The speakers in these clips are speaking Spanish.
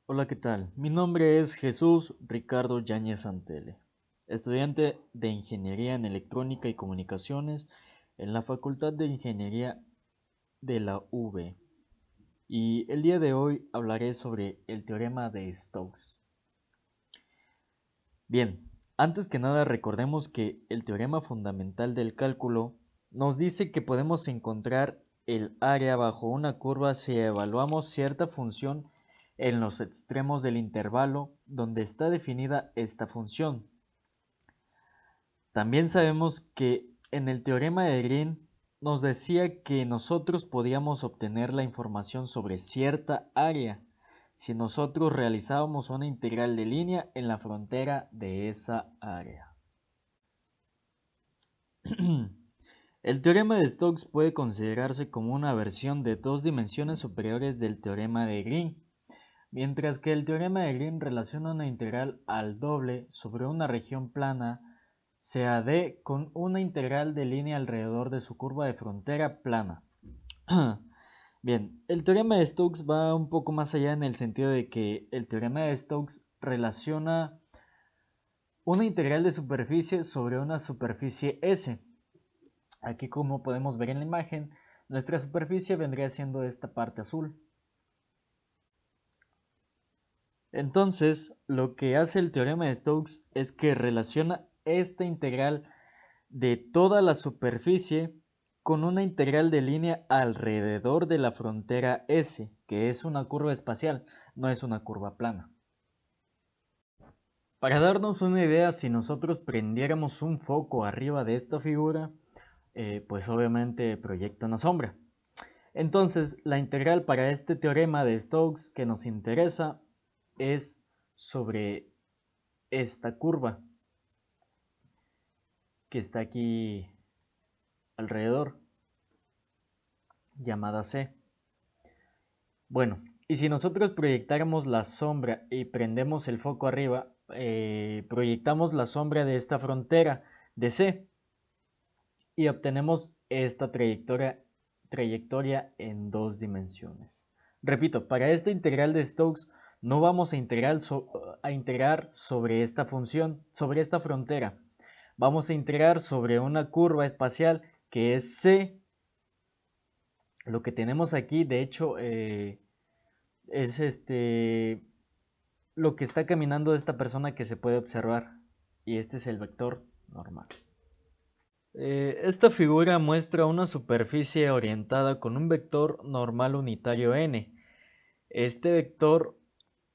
Hola, ¿qué tal? Mi nombre es Jesús Ricardo Yáñez Santele, estudiante de Ingeniería en Electrónica y Comunicaciones en la Facultad de Ingeniería de la UB. Y el día de hoy hablaré sobre el teorema de Stokes. Bien, antes que nada recordemos que el teorema fundamental del cálculo nos dice que podemos encontrar el área bajo una curva si evaluamos cierta función en los extremos del intervalo donde está definida esta función. También sabemos que en el teorema de Green nos decía que nosotros podíamos obtener la información sobre cierta área si nosotros realizábamos una integral de línea en la frontera de esa área. El teorema de Stokes puede considerarse como una versión de dos dimensiones superiores del teorema de Green, mientras que el teorema de Green relaciona una integral al doble sobre una región plana, sea D, con una integral de línea alrededor de su curva de frontera plana. Bien, el teorema de Stokes va un poco más allá en el sentido de que el teorema de Stokes relaciona una integral de superficie sobre una superficie S. Aquí, como podemos ver en la imagen, nuestra superficie vendría siendo esta parte azul. Entonces, lo que hace el teorema de Stokes es que relaciona esta integral de toda la superficie con una integral de línea alrededor de la frontera S, que es una curva espacial, no es una curva plana. Para darnos una idea, si nosotros prendiéramos un foco arriba de esta figura, pues obviamente proyecta una sombra. Entonces, la integral para este teorema de Stokes que nos interesa es sobre esta curva que está aquí alrededor, llamada C. Bueno, y si nosotros proyectáramos la sombra y prendemos el foco arriba, proyectamos la sombra de esta frontera de C y obtenemos esta trayectoria en dos dimensiones. Repito, para esta integral de Stokes no vamos a integrar sobre esta función, sobre esta frontera. Vamos a integrar sobre una curva espacial que es C. Lo que tenemos aquí, de hecho, es lo que está caminando esta persona que se puede observar. Y este es el vector normal. Esta figura muestra una superficie orientada con un vector normal unitario n. Este vector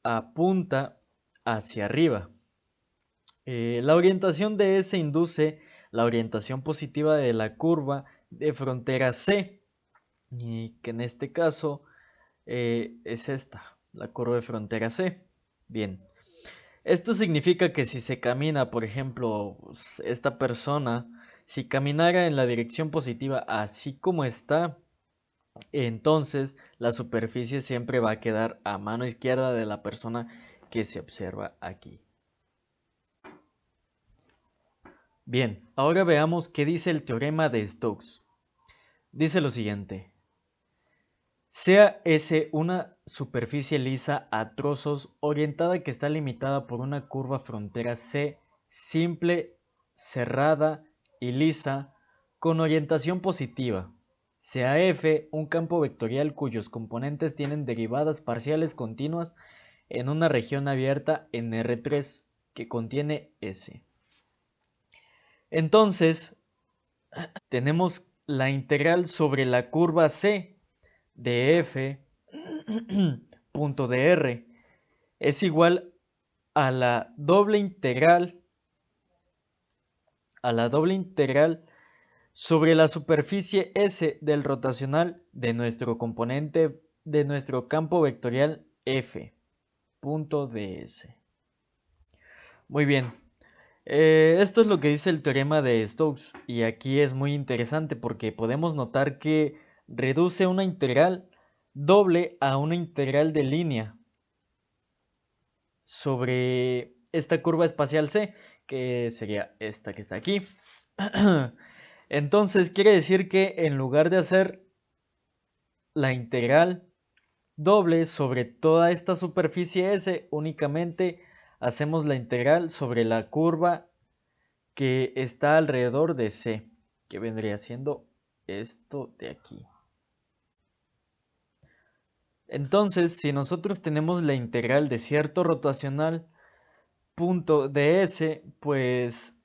apunta hacia arriba. La orientación de S induce la orientación positiva de la curva de frontera C, y que en este caso es esta, la curva de frontera C. Bien, esto significa que si se camina, por ejemplo, esta persona, si caminara en la dirección positiva así como está, entonces la superficie siempre va a quedar a mano izquierda de la persona que se observa aquí. Bien, ahora veamos qué dice el teorema de Stokes. Dice lo siguiente: sea S una superficie lisa a trozos orientada que está limitada por una curva frontera C simple, cerrada y lisa con orientación positiva. Sea F un campo vectorial cuyos componentes tienen derivadas parciales continuas en una región abierta en R3 que contiene S. Entonces, tenemos la integral sobre la curva C de F punto de R es igual a la doble integral sobre la superficie S del rotacional de nuestro componente de nuestro campo vectorial F punto ds. Muy bien, esto es lo que dice el teorema de Stokes, y aquí es muy interesante porque podemos notar que reduce una integral doble a una integral de línea sobre esta curva espacial C, que sería esta que está aquí. Entonces quiere decir que en lugar de hacer la integral doble sobre toda esta superficie S, únicamente hacemos la integral sobre la curva que está alrededor de C, que vendría siendo esto de aquí. Entonces, si nosotros tenemos la integral de cierto rotacional punto de S, pues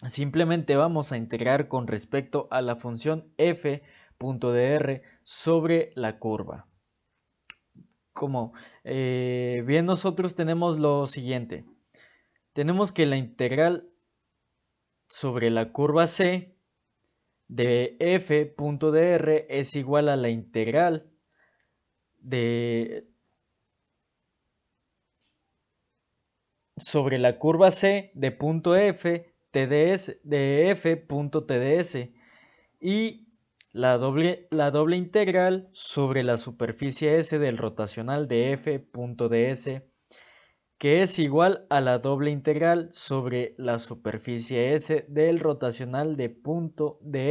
simplemente vamos a integrar con respecto a la función f punto de r sobre la curva. Como bien nosotros tenemos lo siguiente. Tenemos que la integral sobre la curva C de f punto de r es igual a la integral de sobre la curva C de punto f TDS de f punto TDS y la doble integral sobre la superficie S del rotacional de f punto ds, que es igual a la doble integral sobre la superficie S del rotacional de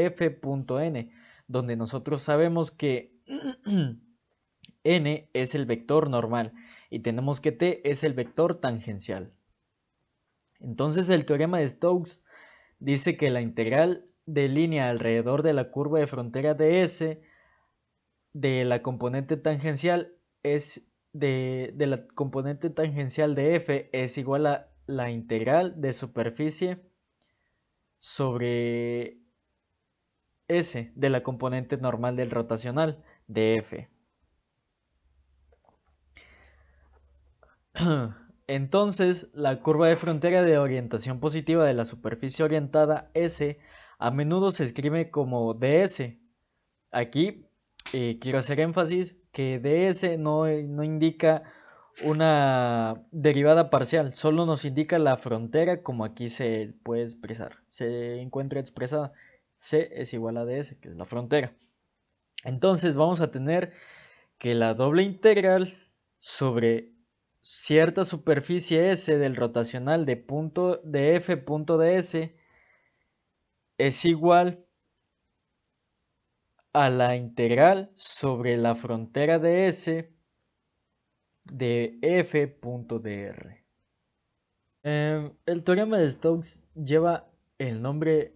f punto n, donde nosotros sabemos que n es el vector normal y tenemos que t es el vector tangencial. Entonces el teorema de Stokes dice que la integral de línea alrededor de la curva de frontera de S de la componente tangencial de la componente tangencial de f es igual a la integral de superficie sobre S de la componente normal del rotacional de f. Entonces, la curva de frontera de orientación positiva de la superficie orientada S a menudo se escribe como ds. Aquí quiero hacer énfasis que ds no indica una derivada parcial, solo nos indica la frontera como aquí se puede expresar, se encuentra expresada. C es igual a ds, que es la frontera. Entonces vamos a tener que la doble integral sobre cierta superficie S del rotacional de f punto ds es igual a la integral sobre la frontera de S de f punto dr. El teorema de Stokes lleva el nombre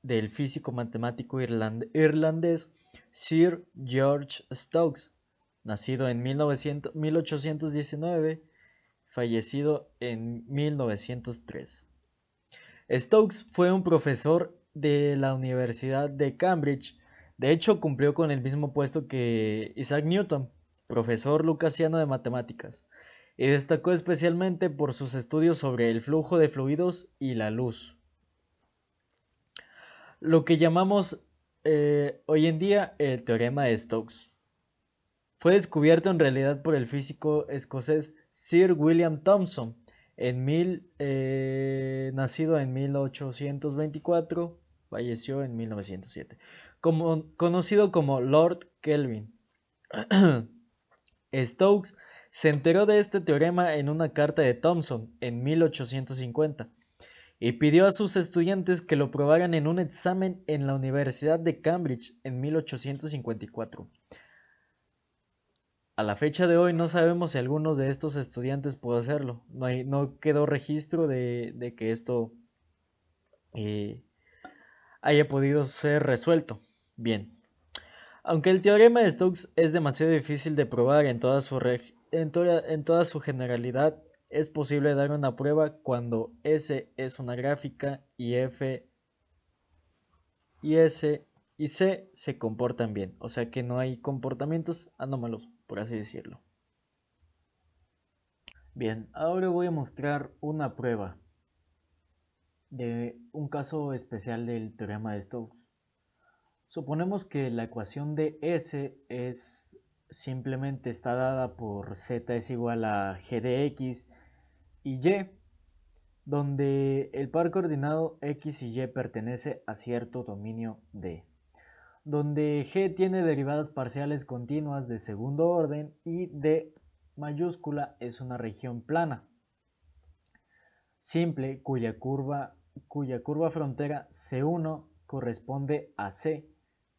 del físico matemático irlandés Sir George Stokes, nacido en 1819, fallecido en 1903. Stokes fue un profesor de la Universidad de Cambridge. De hecho, cumplió con el mismo puesto que Isaac Newton, profesor lucasiano de matemáticas, y destacó especialmente por sus estudios sobre el flujo de fluidos y la luz. Lo que llamamos hoy en día el teorema de Stokes. Fue descubierto en realidad por el físico escocés Sir William Thomson, nacido en 1824, falleció en 1907, conocido como Lord Kelvin. Stokes se enteró de este teorema en una carta de Thomson en 1850 y pidió a sus estudiantes que lo probaran en un examen en la Universidad de Cambridge en 1854. A la fecha de hoy no sabemos si alguno de estos estudiantes pudo hacerlo. No quedó registro de que esto haya podido ser resuelto. Bien. Aunque el teorema de Stokes es demasiado difícil de probar en toda su generalidad, es posible dar una prueba cuando S es una gráfica y F y S y C se comportan bien. O sea que no hay comportamientos anómalos, por así decirlo. Bien, ahora voy a mostrar una prueba de un caso especial del teorema de Stokes. Suponemos que la ecuación de S simplemente está dada por Z es igual a G de X y Y, donde el par coordinado X y Y pertenece a cierto dominio D, donde G tiene derivadas parciales continuas de segundo orden y D mayúscula es una región plana simple cuya curva frontera C1 corresponde a C,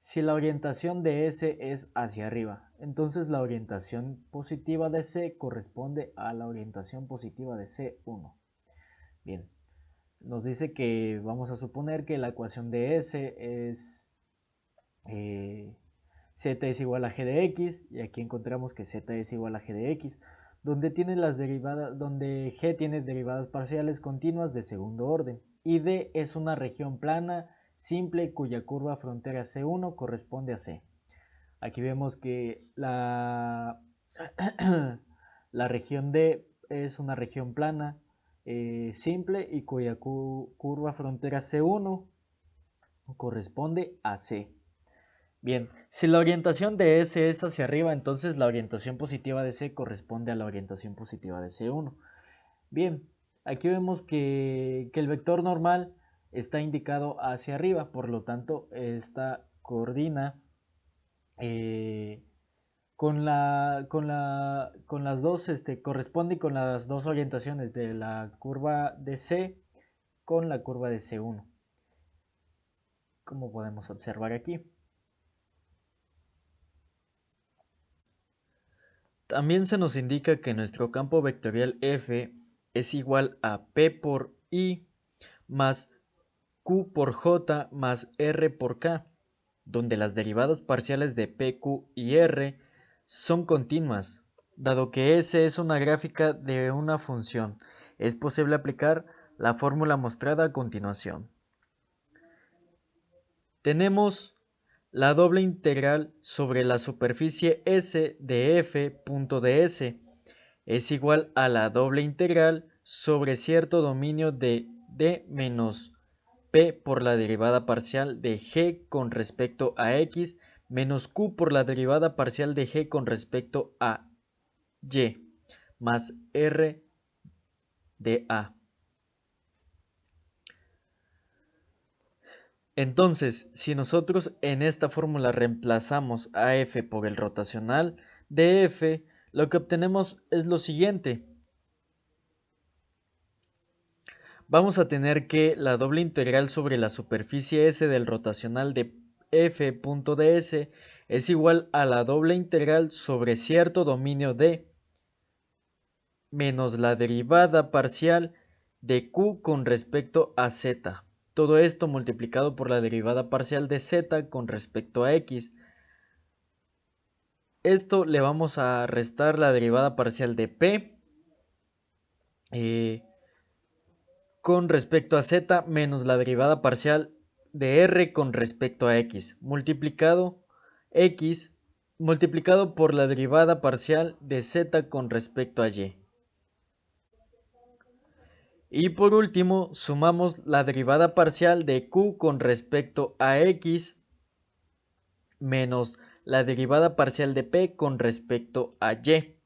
si la orientación de S es hacia arriba, entonces la orientación positiva de C corresponde a la orientación positiva de C1. Bien, nos dice que vamos a suponer que la ecuación de S es Z es igual a G de X, y aquí encontramos que Z es igual a G de X, donde G tiene derivadas parciales continuas de segundo orden, y D es una región plana simple cuya curva frontera C1 corresponde a C. Aquí vemos que la región D es una región plana simple y cuya curva frontera C1 corresponde a C. Bien, si la orientación de S es hacia arriba, entonces la orientación positiva de C corresponde a la orientación positiva de C1. Bien, aquí vemos que el vector normal está indicado hacia arriba, por lo tanto, esta coordina corresponde con las dos orientaciones de la curva de C con la curva de C1, como podemos observar aquí. También se nos indica que nuestro campo vectorial F es igual a P por I más Q por J más R por K, donde las derivadas parciales de P, Q y R son continuas. Dado que S es una gráfica de una función, es posible aplicar la fórmula mostrada a continuación. Tenemos la doble integral sobre la superficie S de F punto de S es igual a la doble integral sobre cierto dominio de D menos P por la derivada parcial de G con respecto a X menos Q por la derivada parcial de G con respecto a Y más R de A. Entonces, si nosotros en esta fórmula reemplazamos a F por el rotacional de F, lo que obtenemos es lo siguiente. Vamos a tener que la doble integral sobre la superficie S del rotacional de F punto ds es igual a la doble integral sobre cierto dominio D menos la derivada parcial de Q con respecto a Z. Todo esto multiplicado por la derivada parcial de Z con respecto a X. Esto le vamos a restar la derivada parcial de P con respecto a Z menos la derivada parcial de R con respecto a X, multiplicado por la derivada parcial de Z con respecto a Y. Y por último, sumamos la derivada parcial de Q con respecto a X menos la derivada parcial de P con respecto a Y.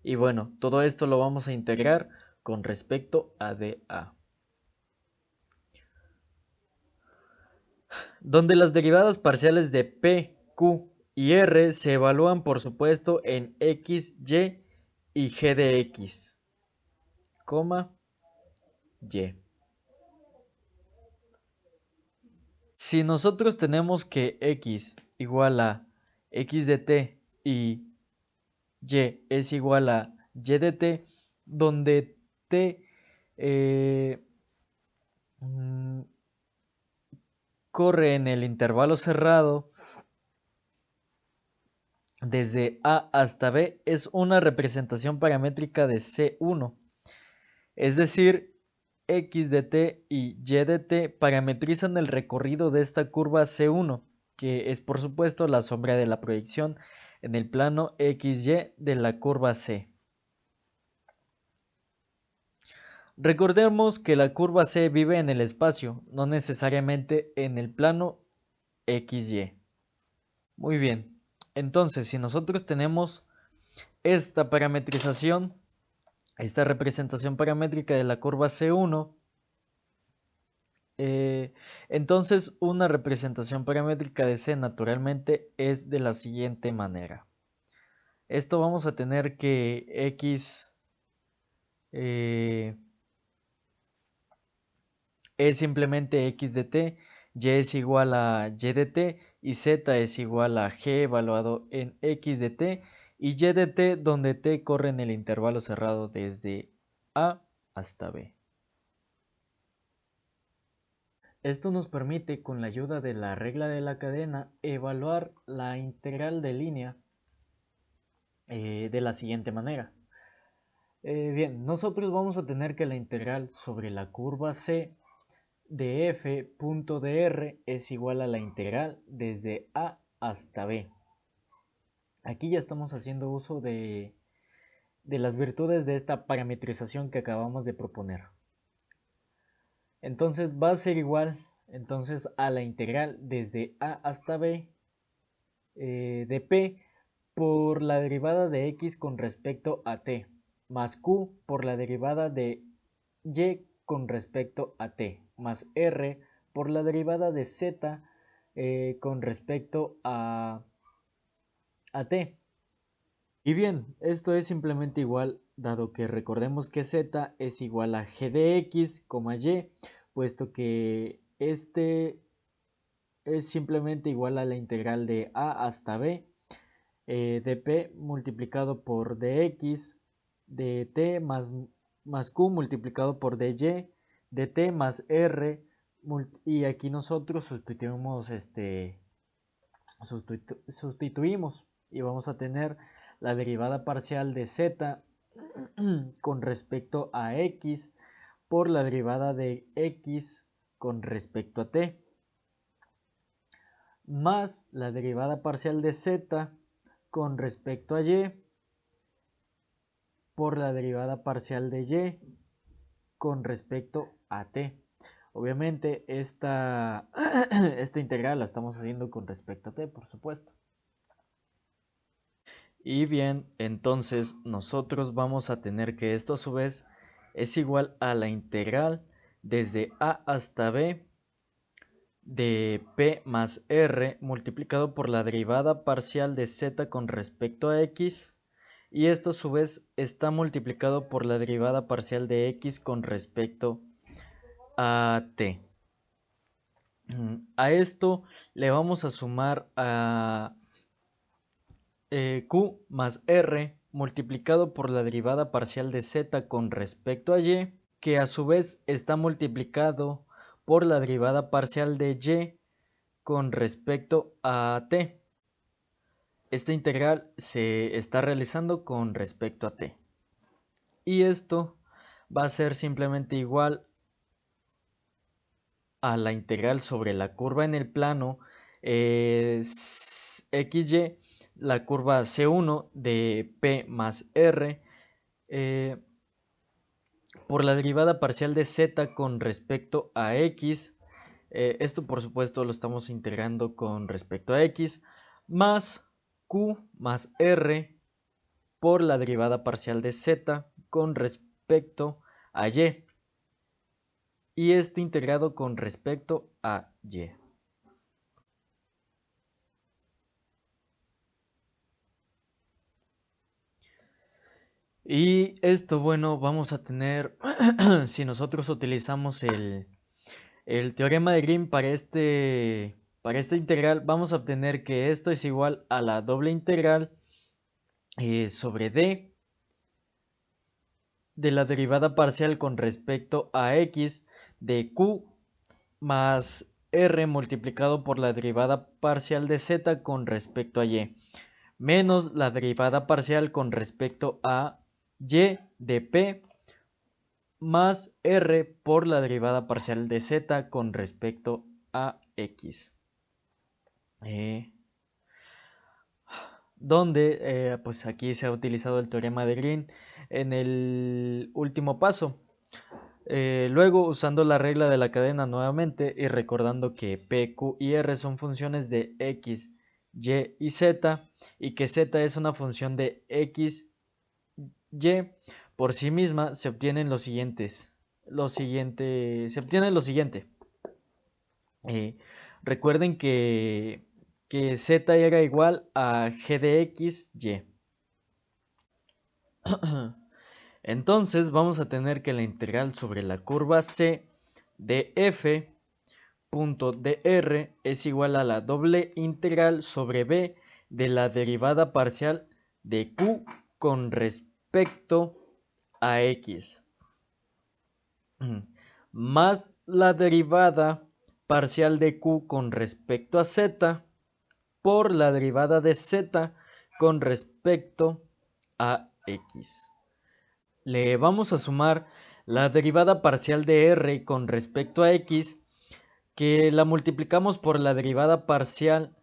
Y bueno, todo esto lo vamos a integrar con respecto a dA. Donde las derivadas parciales de P, Q y R se evalúan por supuesto en X, y G de X, Y. Si nosotros tenemos que X igual a X de T y Y es igual a Y de T, donde T corre en el intervalo cerrado desde A hasta B, es una representación paramétrica de C1, es decir, X de T y Y de T parametrizan el recorrido de esta curva C1, que es por supuesto la sombra de la proyección en el plano XY de la curva C. Recordemos que la curva C vive en el espacio, no necesariamente en el plano XY. Muy bien, entonces si nosotros tenemos esta parametrización, esta representación paramétrica de la curva C1, entonces una representación paramétrica de C naturalmente es de la siguiente manera. Esto vamos a tener que X es simplemente X de T, y es igual a y de t y z es igual a g evaluado en x de t y y de t donde t corre en el intervalo cerrado desde a hasta b. Esto nos permite, con la ayuda de la regla de la cadena, evaluar la integral de línea de la siguiente manera. Bien, nosotros vamos a tener que la integral sobre la curva c de f punto de r es igual a la integral desde a hasta b. Aquí ya estamos haciendo uso de las virtudes de esta parametrización que acabamos de proponer. Entonces va a ser igual entonces a la integral desde a hasta b de p por la derivada de x con respecto a t, más q por la derivada de y con respecto a t, más r por la derivada de z con respecto a t. Y bien, esto es simplemente igual, dado que recordemos que z es igual a g de x, y, puesto que este es simplemente igual a la integral de a hasta b de p multiplicado por dx de t más q multiplicado por dy de t más r, y aquí nosotros sustituimos y vamos a tener la derivada parcial de z con respecto a x por la derivada de x con respecto a t, más la derivada parcial de z con respecto a y por la derivada parcial de y con respecto a t. Obviamente esta integral la estamos haciendo con respecto a t, por supuesto. Y bien, entonces nosotros vamos a tener que esto a su vez es igual a la integral desde a hasta b de p más r multiplicado por la derivada parcial de z con respecto a x, y esto a su vez está multiplicado por la derivada parcial de x con respecto a t. A esto le vamos a sumar a q más r multiplicado por la derivada parcial de z con respecto a y, que a su vez está multiplicado por la derivada parcial de y con respecto a t. Esta integral se está realizando con respecto a t. Y esto va a ser simplemente igual a la integral sobre la curva en el plano xy, la curva C1 de P más R por la derivada parcial de z con respecto a x. Esto por supuesto lo estamos integrando con respecto a x, más q más r por la derivada parcial de z con respecto a y. Y este integrado con respecto a y. Y esto, bueno, vamos a tener, si nosotros utilizamos el teorema de Green para esta integral, vamos a obtener que esto es igual a la doble integral sobre d de la derivada parcial con respecto a x de q más r multiplicado por la derivada parcial de z con respecto a y, menos la derivada parcial con respecto a y de p más r por la derivada parcial de z con respecto a x. Donde pues aquí se ha utilizado el teorema de Green en el último paso. Luego, usando la regla de la cadena nuevamente y recordando que p, q y r son funciones de x, y y z, y que z es una función de x, y por sí misma, se obtienen lo siguiente. Recuerden que z era igual a g de x, y. Entonces vamos a tener que la integral sobre la curva c de f punto dr es igual a la doble integral sobre b de la derivada parcial de q con respecto a x, más la derivada parcial de q con respecto a z por la derivada de z con respecto a x. Le vamos a sumar la derivada parcial de r con respecto a x, que la multiplicamos por la derivada parcial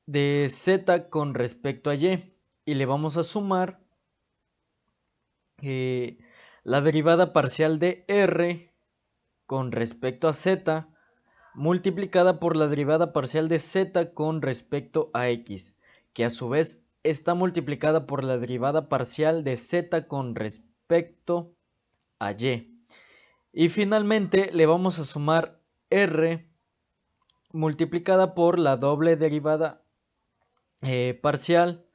de z con respecto a y le vamos a sumar la derivada parcial de r con respecto a z multiplicada por la derivada parcial de z con respecto a x, que a su vez está multiplicada por la derivada parcial de z con respecto a y. Y finalmente le vamos a sumar r multiplicada por la doble derivada parcial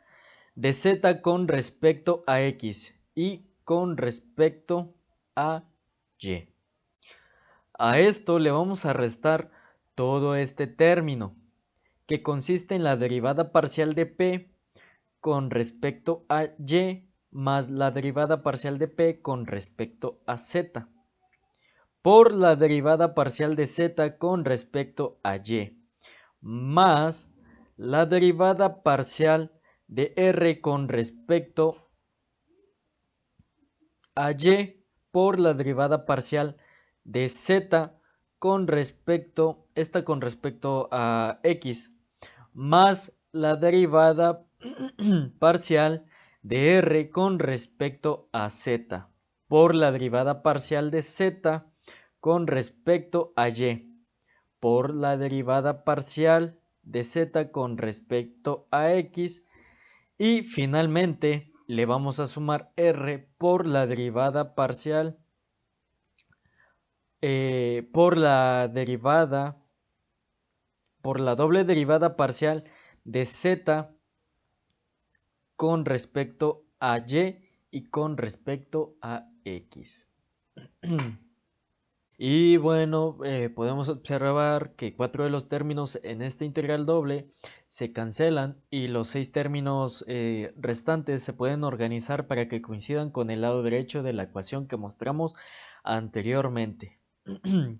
de z con respecto a x y con respecto a y. A esto le vamos a restar todo este término, que consiste en la derivada parcial de p con respecto a y más la derivada parcial de p con respecto a z, por la derivada parcial de z con respecto a y, más la derivada parcial de r con respecto a y por la derivada parcial de z con respecto a x, más la derivada parcial de r con respecto a z por la derivada parcial de z con respecto a y, por la derivada parcial de z con respecto a x, y finalmente le vamos a sumar r por la derivada parcial, por la doble derivada parcial de z con respecto a y con respecto a x. Y bueno, podemos observar que 4 de los términos en esta integral doble se cancelan y los 6 términos restantes se pueden organizar para que coincidan con el lado derecho de la ecuación que mostramos anteriormente.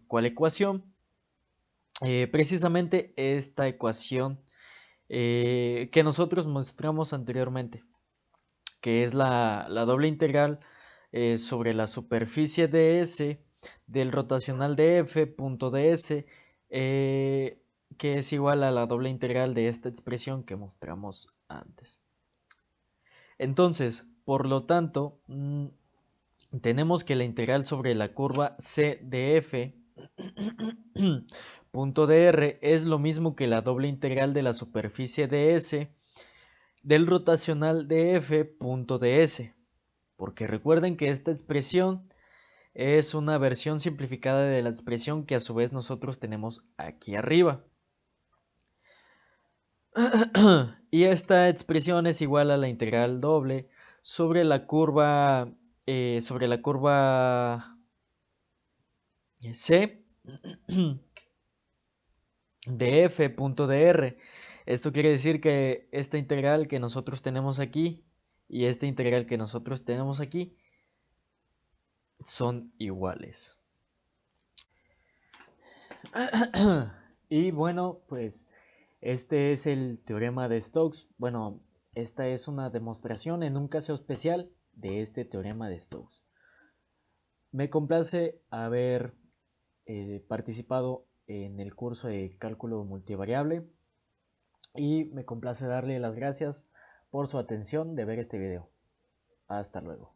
¿Cuál ecuación? Precisamente esta ecuación que nosotros mostramos anteriormente, que es la doble integral sobre la superficie de S del rotacional de f, punto ds, que es igual a la doble integral de esta expresión que mostramos antes. Entonces, por lo tanto, tenemos que la integral sobre la curva c de f punto dr es lo mismo que la doble integral de la superficie de S del rotacional de f, punto ds, porque recuerden que esta expresión es una versión simplificada de la expresión que a su vez nosotros tenemos aquí arriba. Y esta expresión es igual a la integral doble sobre la curva C de f punto dr. Esto quiere decir que esta integral que nosotros tenemos aquí y esta integral que nosotros tenemos aquí son iguales. Y bueno, pues este es el teorema de Stokes. Bueno, esta es una demostración en un caso especial de este teorema de Stokes. Me complace haber participado en el curso de cálculo multivariable y me complace darle las gracias por su atención de ver este video. Hasta luego.